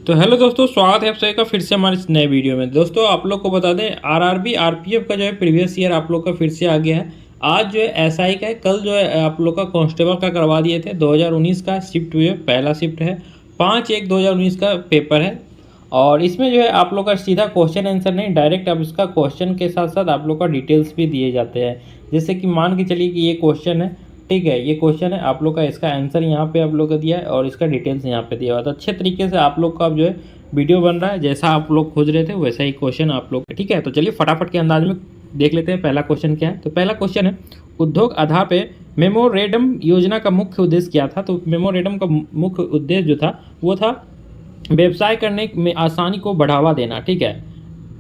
तो हेलो दोस्तों, स्वागत है आप सभी का फिर से हमारे इस नए वीडियो में। दोस्तों आप लोग को बता दें, आरआरबी आरपीएफ का जो है प्रीवियस ईयर आप लोग का फिर से आ गया है। आज जो है एसआई का है, कल जो है आप लोग का कांस्टेबल का करवा दिए थे। 2019 का शिफ्ट जो है पहला शिफ्ट है, 5/1/2019 का पेपर है। और इसमें जो है आप लोग का सीधा क्वेश्चन आंसर नहीं, डायरेक्ट अब इसका क्वेश्चन के साथ साथ आप लोग का डिटेल्स भी दिए जाते हैं। जैसे कि मान के चलिए कि ये क्वेश्चन है, ठीक है, ये क्वेश्चन है आप लोग का, इसका आंसर यहाँ पे आप लोग का दिया है और इसका डिटेल्स यहाँ पे दिया हुआ है। तो अच्छे तरीके से आप लोग का अब जो है वीडियो बन रहा है, जैसा आप लोग खोज रहे थे वैसा ही क्वेश्चन आप लोग, ठीक है। तो चलिए फटाफट के अंदाज में देख लेते हैं पहला क्वेश्चन क्या है। तो पहला क्वेश्चन है, उद्योग आधार पे मेमोरेंडम योजना का मुख्य उद्देश्य क्या था। तो मेमोरेंडम का मुख्य उद्देश्य जो था वो था व्यवसाय करने में आसानी को बढ़ावा देना, ठीक है।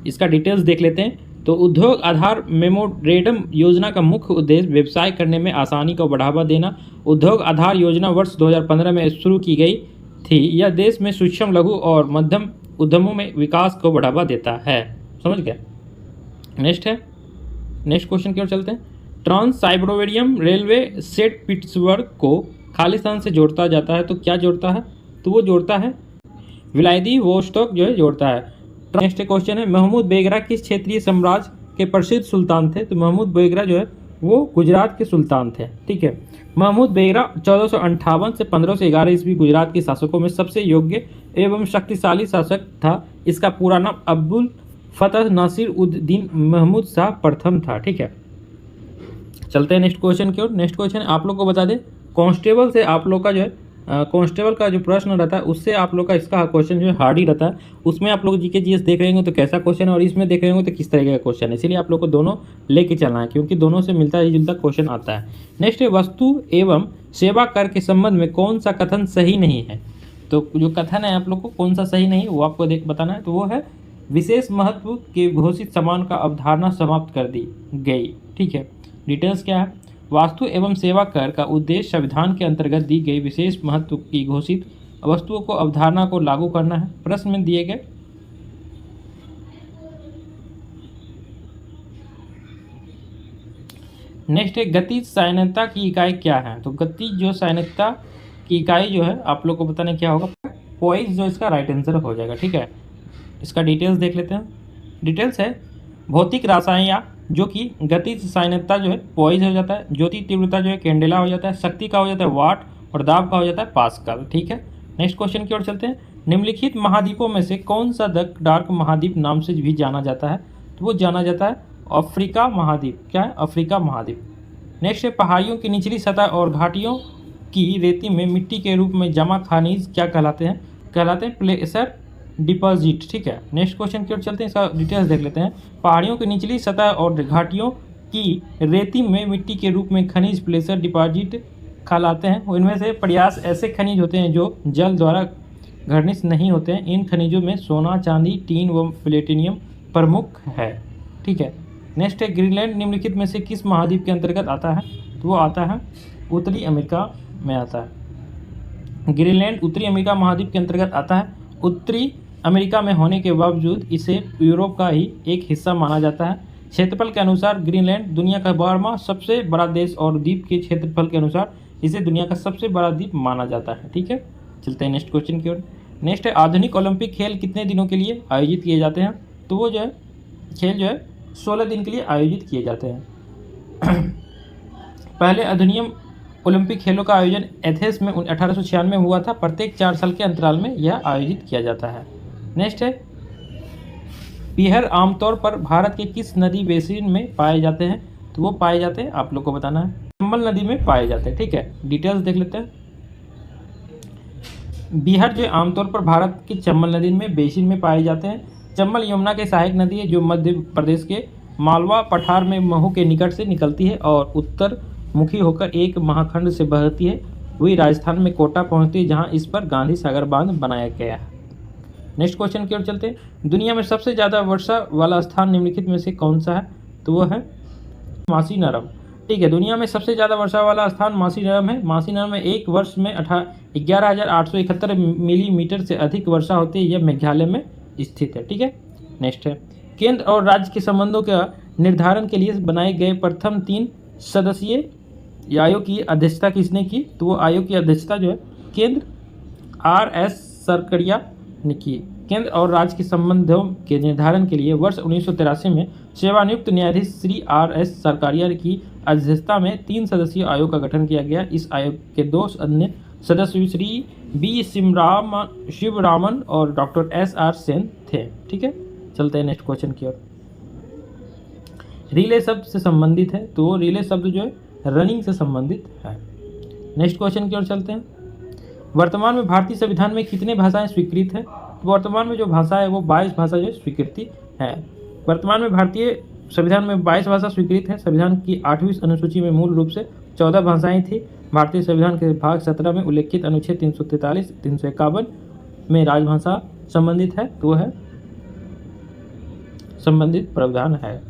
इसका डिटेल्स देख लेते हैं। तो उद्योग आधार मेमोरेंडम योजना का मुख्य उद्देश्य व्यवसाय करने में आसानी को बढ़ावा देना। उद्योग आधार योजना वर्ष 2015 में शुरू की गई थी। यह देश में सूक्ष्म, लघु और मध्यम उद्यमों में विकास को बढ़ावा देता है। समझ गए। नेक्स्ट क्वेश्चन की ओर चलते हैं। Trans Siberian railway Saint Petersburg को खालिस्तान से जोड़ता जाता है। तो क्या जोड़ता है, तो वो जोड़ता है व्लादिवोस्टोक जो है जोड़ता है। नेक्स्ट क्वेश्चन है, महमूद बेगरा किस क्षेत्रीय साम्राज्य के प्रसिद्ध सुल्तान थे। तो महमूद बेगरा जो है वो गुजरात के सुल्तान थे, ठीक है। महमूद बेगरा 1458 से 1511 ईस्वी गुजरात के शासकों में सबसे योग्य एवं शक्तिशाली शासक था। इसका पूरा नाम अब्दुल फतह नासिर उद दीन महमूद शाह प्रथम था, ठीक है। चलते हैं नेक्स्ट क्वेश्चन की ओर। नेक्स्ट क्वेश्चन आप लोग को बता दें, कांस्टेबल से आप लोग का जो है कांस्टेबल का जो प्रश्न रहता है उससे आप लोग का इसका क्वेश्चन जो है हार्ड ही रहता है। उसमें आप लोग जीके जीएस देख रहे होंगे तो कैसा क्वेश्चन है, और इसमें देख रहे होंगे तो किस तरीके का क्वेश्चन है। इसीलिए आप लोग को दोनों लेके चलना है, क्योंकि दोनों से मिलता जुलता क्वेश्चन आता है। नेक्स्ट है, वस्तु एवं सेवा कर के संबंध में कौन सा कथन सही नहीं है। तो जो कथन है आप लोग को कौन सा सही नहीं है वो आपको बताना है। तो वो है, विशेष महत्व के घोषित सामान का अवधारणा समाप्त कर दी गई, ठीक है। डिटेल्स क्या है, वस्तु एवं सेवा कर का उद्देश्य संविधान के अंतर्गत दी गई विशेष महत्व की घोषित वस्तुओं को अवधारणा को लागू करना है। प्रश्न में दिए गए नेक्स्ट है, गतिज सैन्यता की इकाई क्या है। तो गतिज जो सैन्यता की इकाई जो है आप लोग को बताने क्या होगा, पोइज जो इसका राइट आंसर हो जाएगा, ठीक है। इसका डिटेल्स देख लेते हैं। डिटेल्स है, भौतिक रसायन जो कि गतिज सैन्यता जो है पोइज हो जाता है, ज्योति तीव्रता जो है कैंडेला हो जाता है, शक्ति का हो जाता है वाट, और दाब का हो जाता है पास्कल, ठीक है। नेक्स्ट क्वेश्चन की ओर चलते हैं। निम्नलिखित महाद्वीपों में से कौन सा डार्क महाद्वीप नाम से भी जाना जाता है। तो वो जाना जाता है अफ्रीका महाद्वीप। क्या है, अफ्रीका महाद्वीप। नेक्स्ट है, पहाड़ियों की निचली सतह और घाटियों की रेती में मिट्टी के रूप में जमा खनिज क्या कहलाते हैं। कहलाते हैं प्लेसर डिपॉजिट, ठीक है। नेक्स्ट क्वेश्चन की ओर चलते हैं, इसका डिटेल्स देख लेते हैं। पहाड़ियों की निचली सतह और घाटियों की रेती में मिट्टी के रूप में खनिज प्लेसर डिपॉजिट कहलाते हैं। इनमें से प्रयास ऐसे खनिज होते हैं जो जल द्वारा घर्षित नहीं होते हैं। इन खनिजों में सोना, चांदी, टीन व प्लेटिनियम प्रमुख है, ठीक है। नेक्स्ट है, ग्रीनलैंड निम्नलिखित में से किस महाद्वीप के अंतर्गत आता है। तो वो आता है उत्तरी अमेरिका में आता है। ग्रीनलैंड उत्तरी अमेरिका महाद्वीप के अंतर्गत आता है। उत्तरी अमेरिका में होने के बावजूद इसे यूरोप का ही एक हिस्सा माना जाता है। क्षेत्रफल के अनुसार ग्रीनलैंड दुनिया का 12वां सबसे बड़ा देश और द्वीप के क्षेत्रफल के अनुसार इसे दुनिया का सबसे बड़ा द्वीप माना जाता है, ठीक है। चलते हैं नेक्स्ट क्वेश्चन की ओर। नेक्स्ट है, आधुनिक ओलंपिक खेल कितने दिनों के लिए आयोजित किए जाते हैं। तो वो जो है खेल जो है 16 दिन के लिए आयोजित किए जाते हैं। पहले अधिनियम ओलंपिक खेलों का आयोजन एथेंस में 1896 में हुआ था। प्रत्येक 4 साल के अंतराल में यह आयोजित किया जाता है। नेक्स्ट है, पीहर आमतौर पर भारत के किस नदी बेसिन में पाए जाते हैं। तो वो पाए जाते हैं आप लोग को बताना है चंबल नदी में पाए जाते हैं, ठीक है। डिटेल्स देख लेते हैं। बिहार जो आमतौर पर भारत की चंबल नदी में बेसिन में पाए जाते हैं। चंबल यमुना के सहायक नदी है जो मध्य प्रदेश के मालवा पठार में महू के निकट से निकलती है और उत्तर मुखी होकर एक महाखंड से बहती है। वही राजस्थान में कोटा पहुंचती है जहां इस पर गांधी सागर बांध बनाया गया है। नेक्स्ट क्वेश्चन की ओर चलते हैं। दुनिया में सबसे ज़्यादा वर्षा वाला स्थान निम्नलिखित में से कौन सा है। तो वो है मासीनरम, ठीक है। दुनिया में सबसे ज़्यादा वर्षा वाला स्थान मासीनरम है। मासीनरम में एक वर्ष में 11,871 मिलीमीटर से अधिक वर्षा होती है। यह मेघालय में स्थित है, ठीक है। नेक्स्ट है, केंद्र और राज्य के संबंधों का निर्धारण के लिए बनाए गए प्रथम 3 सदस्यीय आयोग की अध्यक्षता किसने की। तो वो आयोग की अध्यक्षता जो है केंद्र RS सरकड़िया की। केंद्र और राज्य के संबंधों के निर्धारण के लिए वर्ष 1983 में सेवानियुक्त न्यायाधीश श्री R.S. सरकारिया की अध्यक्षता में 3 सदस्यीय आयोग का गठन किया गया। इस आयोग के 2 अन्य सदस्य श्री B. शिवरामन और डॉक्टर S.R. सेन थे। ठीक है, चलते हैं नेक्स्ट क्वेश्चन की ओर। रिले शब्द से संबंधित है, तो रिले शब्द जो है रनिंग से संबंधित है। नेक्स्ट क्वेश्चन की ओर चलते हैं। वर्तमान में भारतीय संविधान में कितनी भाषाएं स्वीकृत है? तो वर्तमान में जो भाषा है वो 22 भाषा जो स्वीकृति है। वर्तमान में भारतीय संविधान में 22 भाषा स्वीकृत है। संविधान की 8वीं अनुसूची में मूल रूप से 14 भाषाएं थी। भारतीय संविधान के भाग 17 में उल्लेखित अनुच्छेद 343, 351 में राजभाषा संबंधित है, तो है संबंधित प्रावधान है।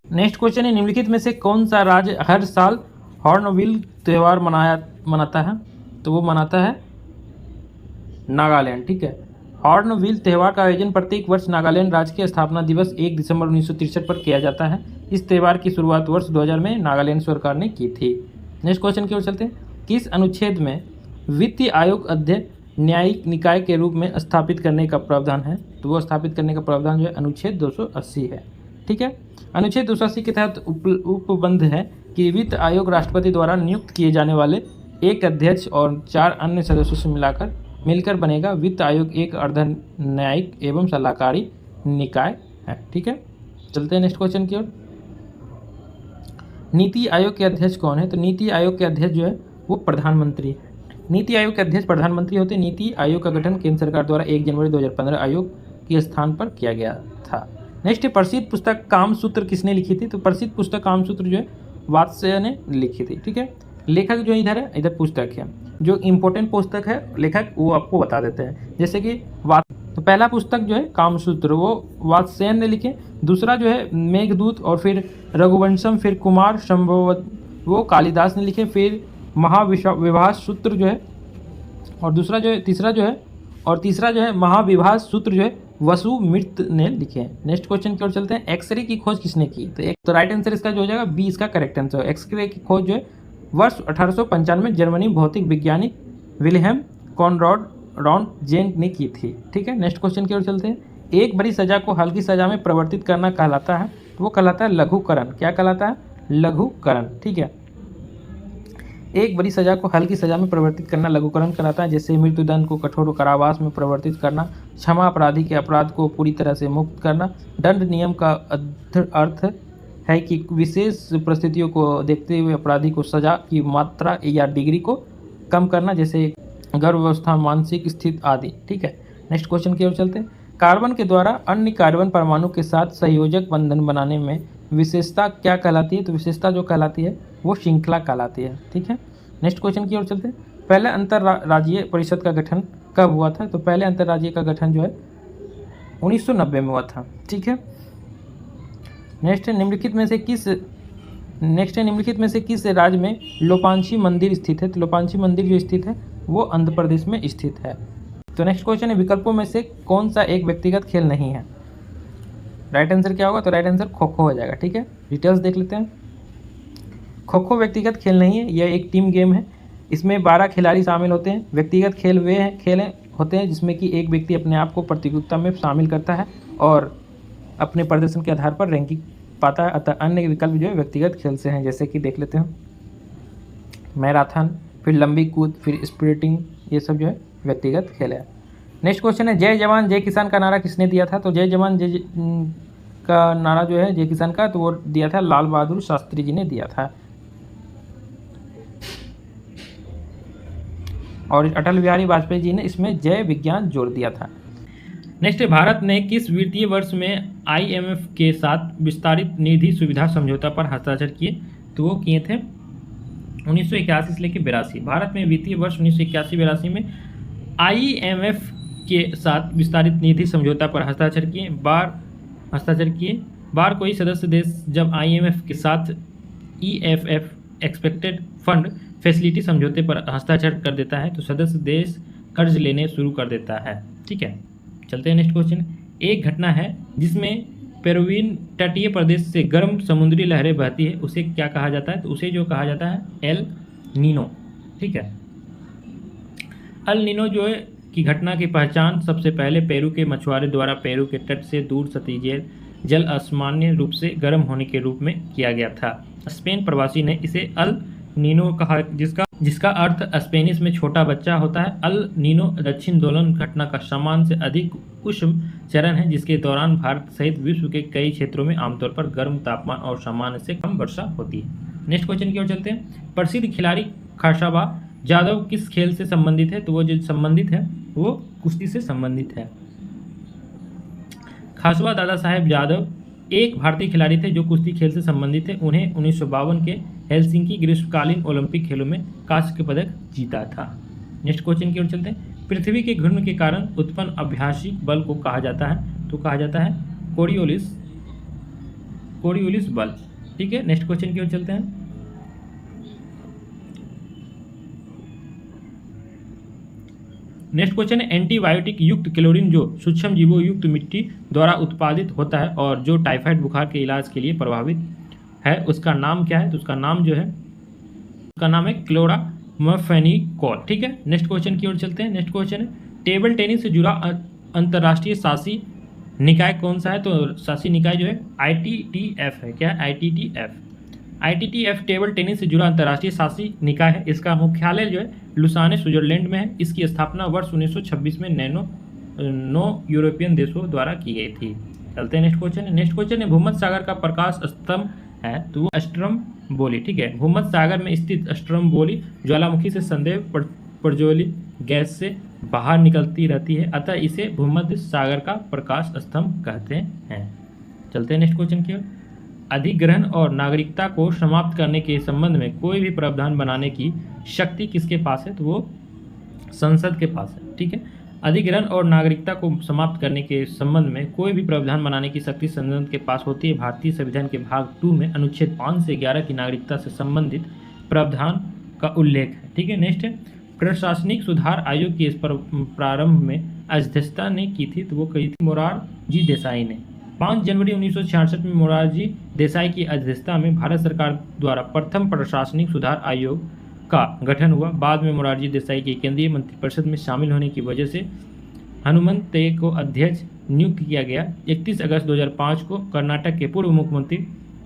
नेक्स्ट क्वेश्चन है, निम्नलिखित में से कौन सा राज्य हर साल हॉर्नबिल त्यौहार मनाता है? तो वो मनाता है नागालैंड। ठीक है, हॉर्नबिल त्यौहार का आयोजन प्रत्येक वर्ष नागालैंड राज्य के स्थापना दिवस 1 दिसंबर 1963 पर किया जाता है। इस त्यौहार की शुरुआत वर्ष 2000 में नागालैंड सरकार ने की थी। नेक्स्ट क्वेश्चन की ओर चलते हैं। किस अनुच्छेद में वित्तीय आयोग अध्यक्ष न्यायिक निकाय के रूप में स्थापित करने का प्रावधान है? तो वो स्थापित करने का प्रावधान जो है अनुच्छेद 280 है। ठीक है, अनुच्छेद 280 के तहत उपबंध है कि वित्त आयोग राष्ट्रपति द्वारा नियुक्त किए जाने वाले एक अध्यक्ष और 4 अन्य सदस्यों से मिलकर बनेगा। वित्त आयोग एक अर्ध न्यायिक एवं सलाहकारी निकाय है। ठीक है, चलते हैं नेक्स्ट क्वेश्चन की ओर। नीति आयोग के अध्यक्ष कौन है? तो नीति आयोग के अध्यक्ष जो है वो प्रधानमंत्री है। नीति आयोग के अध्यक्ष प्रधानमंत्री होते हैं। नीति आयोग का गठन केंद्र सरकार द्वारा 1 जनवरी 2015 आयोग के स्थान पर किया गया था। नेक्स्ट, प्रसिद्ध पुस्तक कामसूत्र किसने लिखी थी? तो प्रसिद्ध पुस्तक कामसूत्र जो है वात्स्यायन ने लिखी थी। ठीक है, लेखक जो इधर है, इधर पुस्तक है, जो इम्पोर्टेंट पुस्तक है लेखक वो आपको बता देते हैं। जैसे कि तो पहला पुस्तक जो है कामसूत्र वो वात्स्यायन ने लिखे। दूसरा जो है मेघदूत, और फिर रघुवंशम, फिर कुमार संभवत वो कालिदास ने लिखे। फिर महाविभास सूत्र जो है, और दूसरा जो है तीसरा जो है महाविभास सूत्र जो है वसुमित्र ने लिखे हैं। नेक्स्ट क्वेश्चन की ओर चलते हैं। एक्सरे की खोज किसने की? तो राइट आंसर इसका जो हो जाएगा बी, इसका करेक्ट आंसर। एक्सरे की खोज जो है वर्ष 1895 जर्मनी भौतिक वैज्ञानिक विल्हेम कॉनराड रॉन्टजेन ने की थी। ठीक है, नेक्स्ट क्वेश्चन की ओर चलते हैं। एक बड़ी सजा को हल्की सजा में परिवर्तित करना कहलाता है, तो वो कहलाता है लघुकरण। क्या कहलाता है? लघुकरण। ठीक है, एक बड़ी सजा को हल्की सजा में परिवर्तित करना लघुकरण कहलाता है। जैसे मृत्युदंड को कठोर कारावास में परिवर्तित करना, क्षमा अपराधी के अपराध को पूरी तरह से मुक्त करना। दंड नियम का अर्थ है कि विशेष परिस्थितियों को देखते हुए अपराधी को सजा की मात्रा या डिग्री को कम करना, जैसे गर्भावस्था, मानसिक स्थिति आदि। ठीक है, नेक्स्ट क्वेश्चन की ओर चलते हैं। कार्बन के द्वारा अन्य कार्बन परमाणु के साथ संयोजक बंधन बनाने में विशेषता क्या कहलाती है? तो विशेषता जो कहलाती है वो श्रृंखला कहलाती है। ठीक है, नेक्स्ट क्वेश्चन की ओर चलते हैं। पहले अंतर्राज्यीय परिषद का गठन कब हुआ था? तो पहले अंतर्राज्यीय का गठन जो है 1990 में हुआ था। ठीक है, नेक्स्ट है निम्नलिखित में से किस राज्य में लोपांशी मंदिर स्थित है? तो लोपांशी मंदिर जो स्थित है वो आंध्र प्रदेश में स्थित है। तो नेक्स्ट क्वेश्चन है, विकल्पों में से कौन सा एक व्यक्तिगत खेल नहीं है? राइट आंसर क्या होगा? तो राइट आंसर खो खो हो जाएगा। ठीक है, डिटेल्स देख लेते हैं। खो खो व्यक्तिगत खेल नहीं है, यह एक टीम गेम है। इसमें 12 खिलाड़ी शामिल होते हैं। व्यक्तिगत खेल वे खेल होते हैं जिसमें कि एक व्यक्ति अपने आप को प्रतियोगिता में शामिल करता है और अपने प्रदर्शन के आधार पर रैंकिंग पाता है। अतः अन्य विकल्प जो है व्यक्तिगत खेल से हैं, जैसे कि देख लेते हैं मैराथन, फिर लंबी कूद, फिर स्प्रिंटिंग, ये सब जो है व्यक्तिगत खेल है। नेक्स्ट क्वेश्चन है, जय जवान जय किसान का नारा किसने दिया था? तो जय जवान जय का नारा जो है जय किसान का, तो वो दिया था लाल बहादुर शास्त्री जी ने दिया था। और अटल बिहारी वाजपेयी जी ने इसमें जय विज्ञान जोड़ दिया था। नेक्स्ट है, भारत ने किस वित्तीय वर्ष में IMF के साथ विस्तारित निधि सुविधा समझौता पर हस्ताक्षर किए? तो वो किए थे 1981 से लेकर 82। भारत में वित्तीय वर्ष 1981-82 में IMF के साथ विस्तारित निधि समझौता पर हस्ताक्षर किए। बार कोई सदस्य देश जब IMF के साथ EFF एक्सपेक्टेड फंड फैसिलिटी समझौते पर हस्ताक्षर कर देता है तो सदस्य देश कर्ज लेने शुरू कर देता है। ठीक है, चलते हैं नेक्स्ट क्वेश्चन। एक घटना है जिसमें पेरुवियन तटीय प्रदेश से गर्म समुद्री लहरें बहती है, उसे क्या कहा जाता है? तो उसे जो कहा जाता है एल नीनो। ठीक है, एल नीनो जो है की घटना की पहचान सबसे पहले पेरू के मछुआरे द्वारा पेरू के तट से दूर सतही जल असामान्य रूप से गर्म होने के रूप में किया गया था। स्पेन प्रवासी ने इसे अल नीनो कहा, जिसका अर्थ स्पेनिश में छोटा बच्चा होता है। अल नीनो दक्षिण दोलन घटना का सामान्य से अधिक उष्ण चरण है, जिसके दौरान भारत सहित विश्व के कई क्षेत्रों में आमतौर पर गर्म तापमान और सामान्य से कम वर्षा होती है। नेक्स्ट क्वेश्चन की ओर चलते हैं। प्रसिद्ध खिलाड़ी खाशाबा जादव किस खेल से संबंधित है? तो वो जो संबंधित है वो कुश्ती से संबंधित है। खासबा दादा साहेब यादव एक भारतीय खिलाड़ी थे जो कुश्ती खेल से संबंधित थे। उन्हें 1952 के हेलसिंकी ग्रीष्मकालीन ओलंपिक खेलों में कांस्य पदक जीता था। नेक्स्ट क्वेश्चन की ओर चलते हैं। पृथ्वी के घूर्णन के कारण उत्पन्न अभ्यासी बल को कहा जाता है? तो कहा जाता है कोरियोलिस बल। ठीक है, नेक्स्ट क्वेश्चन की ओर चलते हैं। नेक्स्ट क्वेश्चन है, एंटीबायोटिक युक्त क्लोरीन जो सूक्ष्म जीवों युक्त मिट्टी द्वारा उत्पादित होता है और जो टाइफाइड बुखार के इलाज के लिए प्रभावित है, उसका नाम क्या है? तो उसका नाम जो है उसका नाम है क्लोरामफेनिकोल। ठीक है, नेक्स्ट क्वेश्चन की ओर चलते हैं। नेक्स्ट क्वेश्चन है, टेबल टेनिस से जुड़ा अंतर्राष्ट्रीय शासी निकाय कौन सा है? तो शासी निकाय जो है ITTF है। क्या है? ITTF टेबल टेनिस से जुड़ा अंतर्राष्ट्रीय शासी निकाय है। इसका मुख्यालय जो है लुसाने स्विट्जरलैंड में है। इसकी स्थापना वर्ष 1926 में 9 यूरोपियन देशों द्वारा की गई थी। चलते हैं नेक्स्ट क्वेश्चन। नेक्स्ट क्वेश्चन है, भूमध्य सागर का प्रकाश स्तंभ है तो वो स्ट्रम्बोली। ठीक है, भूमध्य सागर में स्थित स्ट्रम्बोली ज्वालामुखी से संदेह प्रज्वलित गैस से बाहर निकलती रहती है, अतः इसे भूमध्य सागर का प्रकाश स्तंभ कहते हैं। चलते हैं नेक्स्ट क्वेश्चन की ओर। अधिग्रहण और नागरिकता को समाप्त करने के संबंध में कोई भी प्रावधान बनाने की शक्ति किसके पास है? तो वो संसद के पास है। ठीक है, अधिग्रहण और नागरिकता को समाप्त करने के संबंध में कोई भी प्रावधान बनाने की शक्ति संसद के पास होती है। भारतीय संविधान के भाग 2 में अनुच्छेद 5 से 11 की नागरिकता से संबंधित प्रावधान का उल्लेख है। ठीक है, नेक्स्ट है, प्रशासनिक सुधार आयोग की इस पर प्रारंभ में अध्यक्षता ने की थी, तो वो कही थी मोरारजी देसाई ने। 5 जनवरी 1966 में मोरारजी देसाई की अध्यक्षता में भारत सरकार द्वारा प्रथम प्रशासनिक सुधार आयोग का गठन हुआ। बाद में मोरारजी देसाई के केंद्रीय मंत्रिपरिषद में शामिल होने की वजह से हनुमंते को अध्यक्ष नियुक्त किया गया। 31 अगस्त 2005 को कर्नाटक के पूर्व मुख्यमंत्री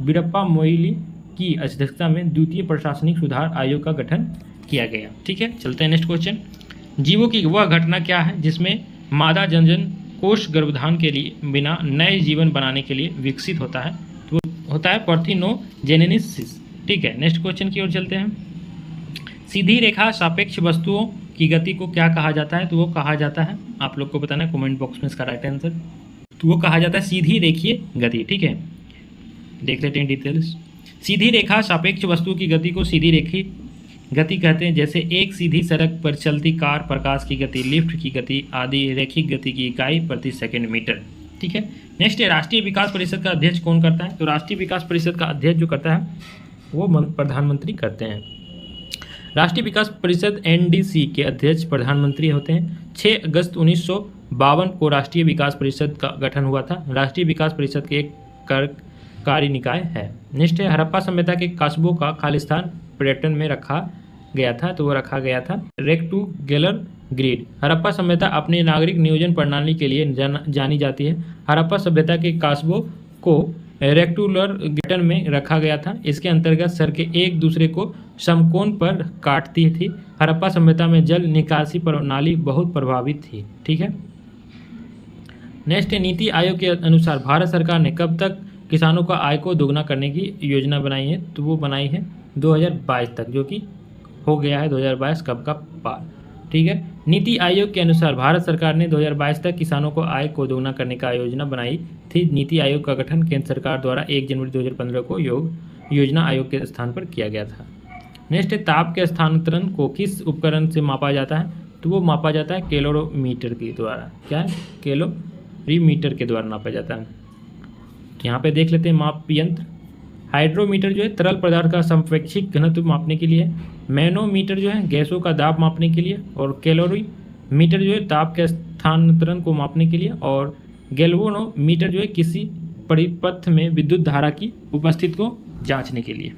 वीरप्पा मोइली की अध्यक्षता में द्वितीय प्रशासनिक सुधार आयोग का गठन किया गया। ठीक है, चलते हैं नेक्स्ट क्वेश्चन। जीवों की वह घटना क्या है जिसमें मादा जनन कोष गर्भधान के लिए बिना नए जीवन बनाने के लिए विकसित होता है? तो होता है पार्थिनोजेनेसिस। ठीक है, नेक्स्ट क्वेश्चन की ओर चलते हैं। सीधी रेखा सापेक्ष वस्तुओं की गति को क्या कहा जाता है? तो वो कहा जाता है, आप लोग को बताना है कमेंट बॉक्स में इसका राइट आंसर। तो वो कहा जाता है सीधी रेखीय गति। ठीक है, देख लेते हैं डिटेल्स। सीधी रेखा सापेक्ष वस्तु की गति को सीधी रेखीय गति कहते हैं। जैसे एक सीधी सड़क पर चलती कार, प्रकाश की गति, लिफ्ट की गति आदि रैखिक गति की इकाई प्रति सेकंड मीटर। ठीक है, नेक्स्ट है, राष्ट्रीय विकास परिषद का अध्यक्ष कौन करता है? तो राष्ट्रीय विकास परिषद का अध्यक्ष जो करता है वो प्रधानमंत्री करते हैं। राष्ट्रीय विकास परिषद NDC के अध्यक्ष प्रधानमंत्री होते हैं। 6 अगस्त 1952 को राष्ट्रीय विकास परिषद का गठन हुआ था। राष्ट्रीय विकास परिषद के एक कार्य निकाय है। नेक्स्ट है, हड़प्पा सभ्यता के कस्बों का खालिस्तान पर्यटन में रखा गया था, तो वो रखा गया था रेक्टेंगुलर ग्रिड। हड़प्पा सभ्यता अपने नागरिक नियोजन प्रणाली के लिए जानी जाती है। हड़प्पा सभ्यता के कस्बों को रेक्टेंगुलर ग्रिड में रखा गया था। इसके अंतर्गत सड़कें एक दूसरे को समकोण पर काटती थी। हड़प्पा सभ्यता में जल निकासी प्रणाली बहुत प्रभावित थी। ठीक है, नेक्स्ट है, नीति आयोग के अनुसार भारत सरकार ने कब तक किसानों का आय को दोगुना करने की योजना बनाई है? तो वो बनाई है 2022 तक, जो कि हो गया है 2022 कब का पार। ठीक है, नीति आयोग के अनुसार भारत सरकार ने 2022 तक किसानों को आय को दोगुना करने का योजना बनाई थी। नीति आयोग का गठन केंद्र सरकार द्वारा 1 जनवरी 2015 को योजना आयोग के स्थान पर किया गया था। नेक्स्ट है, ताप के स्थानांतरण को किस उपकरण से मापा जाता है? तो वो मापा जाता है कैलोरीमीटर के द्वारा। क्या है? कैलोरीमीटर के द्वारा नापा जाता है। यहाँ पे देख लेते हैं माप यंत्र। हाइड्रोमीटर जो है तरल पदार्थ का संप्रेक्षिक घनत्व मापने के लिए, मैनोमीटर जो है गैसों का दाब मापने के लिए, और कैलोरीमीटर जो है ताप के स्थानांतरण को मापने के लिए, और गैल्वेनोमीटर जो है किसी परिपथ में विद्युत धारा की उपस्थिति को जांचने के लिए।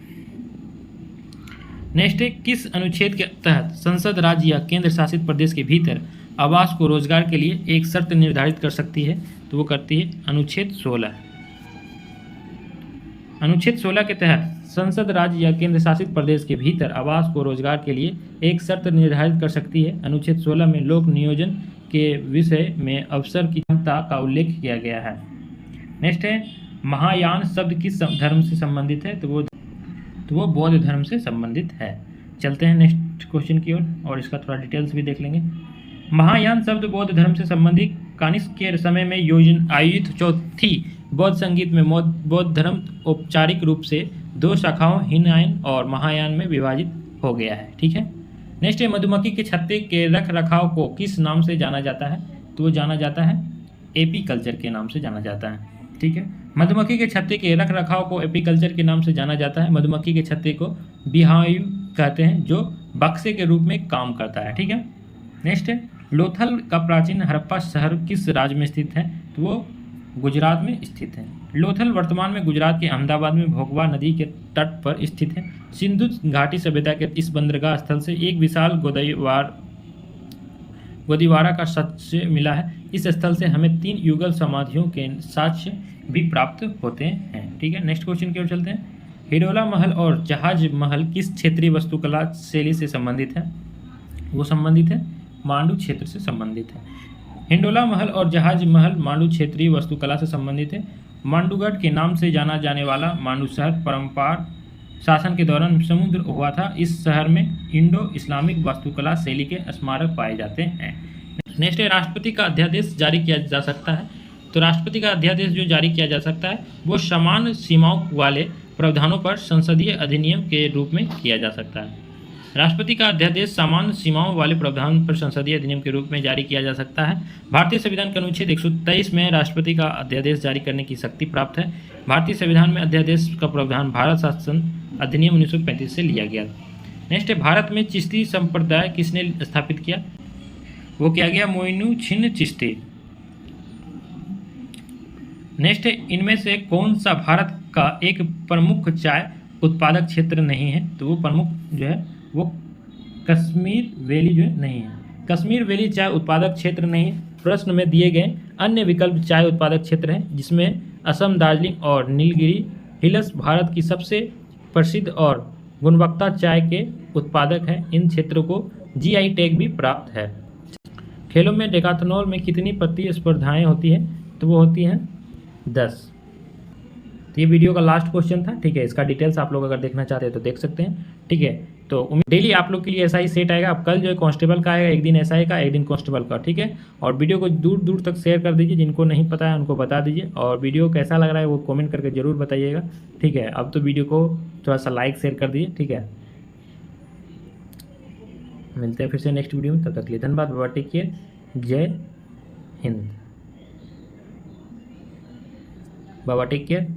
नेक्स्ट है, किस अनुच्छेद के तहत संसद राज्य या केंद्र शासित प्रदेश के भीतर आवास को रोजगार के लिए एक शर्त निर्धारित कर सकती है? तो वो करती है अनुच्छेद 16। अनुच्छेद 16 के तहत संसद राज्य या केंद्र शासित प्रदेश के भीतर आवास को रोजगार के लिए एक शर्त निर्धारित कर सकती है। अनुच्छेद 16 में लोक नियोजन के विषय में अवसर की क्षमता का उल्लेख किया गया है। नेक्स्ट है, महायान शब्द किस धर्म से संबंधित है? तो वो बौद्ध धर्म से संबंधित है। चलते हैं नेक्स्ट क्वेश्चन की ओर और इसका थोड़ा डिटेल्स भी देख लेंगे। महायान शब्द बौद्ध धर्म से संबंधित कानिष्क के समय में आयोजित चौथी बौद्ध संगीत में बौद्ध धर्म औपचारिक रूप से 2 शाखाओं हीनयान और महायान में विभाजित हो गया है। ठीक है। नेक्स्ट है, मधुमक्खी के छत्ते के रख रखाव को किस नाम से जाना जाता है? तो वो जाना जाता है एपीकल्चर के नाम से जाना जाता है। ठीक है। मधुमक्खी के छत्ते के रख रखाव को एपीकल्चर के नाम से जाना जाता है। मधुमक्खी के छत्ते को बीहाइव कहते हैं जो बक्से के रूप में काम करता है। ठीक है। नेक्स्ट है, लोथल का प्राचीन हड़प्पा शहर किस राज्य में स्थित है? तो वो गुजरात में स्थित है। लोथल वर्तमान में गुजरात के अहमदाबाद में भोगवा नदी के तट पर स्थित है। सिंधु घाटी सभ्यता के इस बंदरगाह स्थल से एक विशाल गोदीवारा का साक्ष्य मिला है। इस स्थल से हमें 3 युगल समाधियों के साक्ष्य भी प्राप्त होते हैं। ठीक है। नेक्स्ट क्वेश्चन की ओर चलते हैं। हिडोला महल और जहाज महल किस क्षेत्रीय वास्तुकला शैली से संबंधित है? वो संबंधित है मांडू क्षेत्र से संबंधित है। हिंडोला महल और जहाज महल मांडू क्षेत्रीय वास्तुकला से संबंधित है। मांडूगढ़ के नाम से जाना जाने वाला मांडू शहर परंपरा शासन के दौरान समुद्र हुआ था। इस शहर में इंडो इस्लामिक वास्तुकला शैली के स्मारक पाए जाते हैं। नेक्स्ट है, राष्ट्रपति का अध्यादेश जारी किया जा सकता है। तो राष्ट्रपति का अध्यादेश जो जारी किया जा सकता है वो समान सीमाओं वाले प्रावधानों पर संसदीय अधिनियम के रूप में किया जा सकता है। राष्ट्रपति का अध्यादेश समान सीमाओं वाले प्रावधान पर संसदीय अधिनियम के रूप में जारी किया जा सकता है। भारतीय संविधान के अनुच्छेद 123 में राष्ट्रपति का अध्यादेश जारी करने की शक्ति प्राप्त है। भारतीय संविधान में अध्यादेश का प्रावधान भारत शासन अधिनियम 1935 से लिया गया। नेक्स्ट है, भारत में चिश्ती संप्रदाय किसने स्थापित किया? वो किया गया मोइनुद्दीन चिश्ती। नेक्स्ट है, इनमें से कौन सा भारत का एक प्रमुख चाय उत्पादक क्षेत्र नहीं है? तो वो प्रमुख जो है वो कश्मीर वैली जो है नहीं है। कश्मीर वैली चाय उत्पादक क्षेत्र नहीं है। प्रश्न में दिए गए अन्य विकल्प चाय उत्पादक क्षेत्र हैं जिसमें असम, दार्जिलिंग और नीलगिरी हिल्स भारत की सबसे प्रसिद्ध और गुणवत्ता चाय के उत्पादक हैं। इन क्षेत्रों को जीआई टैग भी प्राप्त है। खेलों में डेकाथलॉन में कितनी प्रतिस्पर्धाएं होती हैं? तो वो होती हैं 10। तो ये वीडियो का लास्ट क्वेश्चन था। ठीक है। इसका डिटेल्स आप लोग अगर देखना चाहते हैं तो देख सकते हैं। ठीक है। तो डेली आप लोग के लिए ऐसा ही सेट आएगा। अब कल जो है कांस्टेबल का आएगा, एक दिन एसआई का, एक दिन कांस्टेबल का। ठीक है। और वीडियो को दूर दूर तक शेयर कर दीजिए। जिनको नहीं पता है उनको बता दीजिए। और वीडियो कैसा लग रहा है वो कमेंट करके ज़रूर बताइएगा। ठीक है। अब तो वीडियो को थोड़ा सा लाइक शेयर कर दीजिए। ठीक है। मिलते हैं फिर से नेक्स्ट वीडियो में। तब तक के लिए धन्यवाद। बाबा टेक केयर। जय हिंद। बाबा टेक केयर।